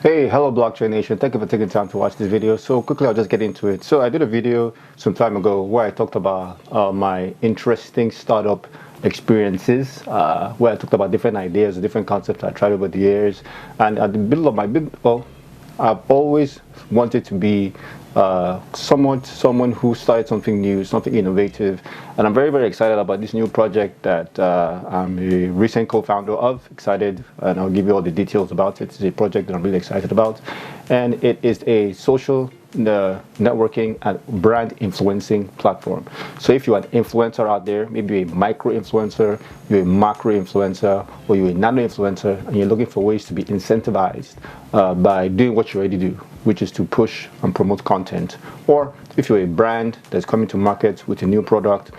Hey, hello Blockchain Nation. Thank you for taking time to watch this video. So quickly, I'll just get into it. So I did a video some time ago where I talked about my interesting startup experiences, where I talked about different ideas, different concepts I tried over the years. And at the middle of I've always wanted to be someone who started something new, something innovative, and I'm very, very excited about this new project that I'm a recent co-founder of. Excited, and I'll give you all the details about it. It's a project that I'm really excited about, and it is a social networking and brand influencing platform. So if you're an influencer out there, maybe a micro influencer, you're a macro influencer, or you're a nano influencer, and you're looking for ways to be incentivized by doing what you already do, which is to push and promote content. Or if you're a brand that's coming to market with a new product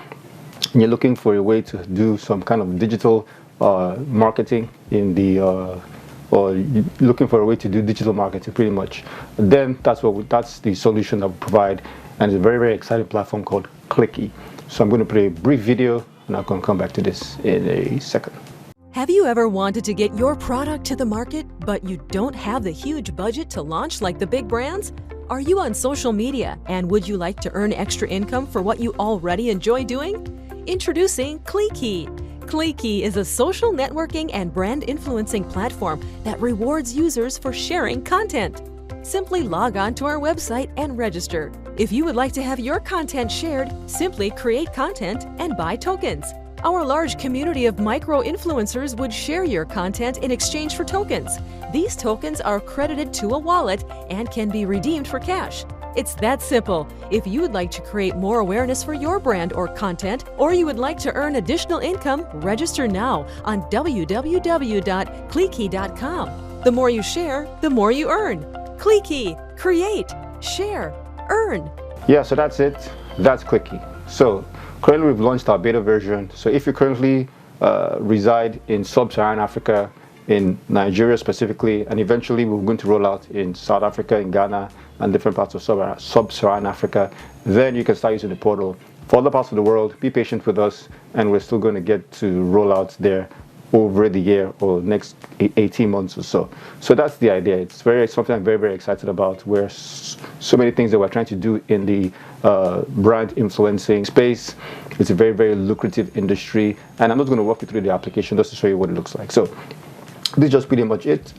and you're looking for a way to do some kind of digital marketing or looking for a way to do digital marketing, pretty much, then that's the solution that we provide, and it's a very, very exciting platform called Clicky. So I'm going to play a brief video, and I'm going to come back to this in a second. Have you ever wanted to get your product to the market, but you don't have the huge budget to launch like the big brands? Are you on social media, and would you like to earn extra income for what you already enjoy doing? Introducing Cliqki. Clicky is a social networking and brand influencing platform that rewards users for sharing content. Simply log on to our website and register. If you would like to have your content shared, simply create content and buy tokens. Our large community of micro-influencers would share your content in exchange for tokens. These tokens are credited to a wallet and can be redeemed for cash. It's that simple. If you would like to create more awareness for your brand or content, or you would like to earn additional income, register now on www.clicky.com. The more you share, the more you earn. Clicky. Create. Share. Earn. Yeah, so that's it. That's Clicky. So currently we've launched our beta version. So if you currently reside in sub-Saharan Africa, in Nigeria specifically, and eventually we're going to roll out in South Africa, in Ghana, and different parts of sub-Saharan Africa, then you can start using the portal. For other parts of the world, be patient with us, and we're still going to get to roll out there over the year or next 18 months or so. So that's the idea. It's something I'm very, very excited about, where so many things that we're trying to do in the brand influencing space. It's a very, very lucrative industry, and I'm not going to walk you through the application just to show you what it looks like. So this is just pretty much it.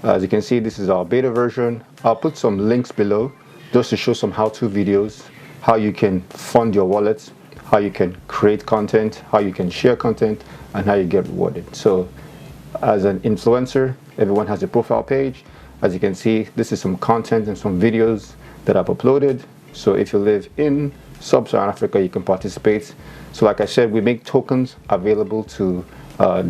As you can see, this is our beta version. I'll put some links below just to show some how-to videos, how you can fund your wallet, how you can create content, how you can share content, and how you get rewarded. So as an influencer, everyone has a profile page. As you can see, this is some content and some videos that I've uploaded. So if you live in sub-Saharan Africa, you can participate. So like I said, we make tokens available to our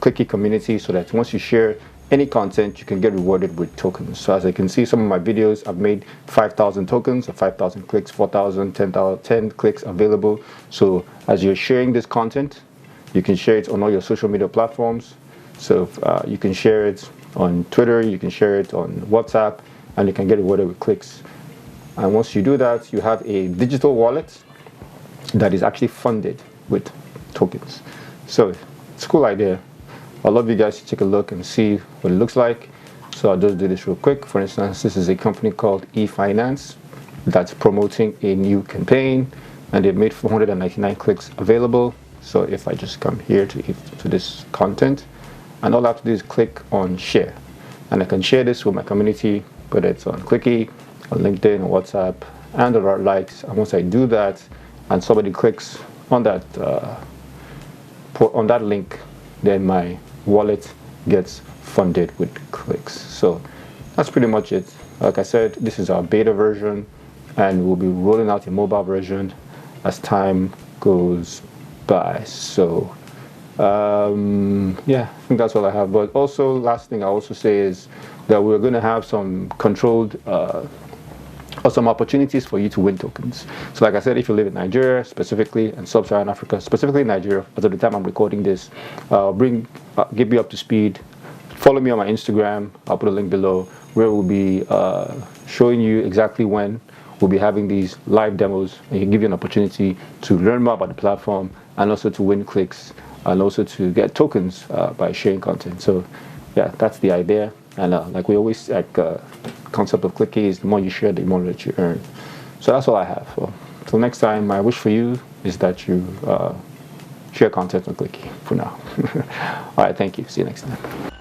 Clicky community, so that once you share any content, you can get rewarded with tokens. So as you can see, some of my videos, I've made 5,000 tokens, or 5,000 clicks, 4,000, 10 clicks available. So as you're sharing this content, you can share it on all your social media platforms. So you can share it on Twitter, you can share it on WhatsApp, and you can get rewarded with clicks. And once you do that, you have a digital wallet that is actually funded with tokens. So it's a cool idea. I'd love you guys to take a look and see what it looks like. So I'll just do this real quick. For instance, this is a company called eFinance that's promoting a new campaign, and they've made 499 clicks available. So if I just come here to this content, and all I have to do is click on share, and I can share this with my community, whether it's on Clicky, on LinkedIn, or WhatsApp, and there are likes. And once I do that, and somebody clicks on that link, then my wallet gets funded with clicks. So that's pretty much it. Like I said, this is our beta version, and we'll be rolling out a mobile version as time goes by. So yeah, I think that's all I have. But also, last thing I also say is that we're going to have some controlled or some opportunities for you to win tokens. So like I said, if you live in Nigeria specifically, and sub-Saharan Africa, specifically Nigeria, as of the time I'm recording this, give you up to speed. Follow me on my Instagram. I'll put a link below, where we'll be showing you exactly when we'll be having these live demos, and can give you an opportunity to learn more about the platform, and also to win clicks, and also to get tokens by sharing content. So yeah, that's the idea. And like we always, concept of Clicky is the more you share, the more that you earn. So that's all I have. So till next time, my wish for you is that you share content on Clicky for now. All right, thank you. See you next time.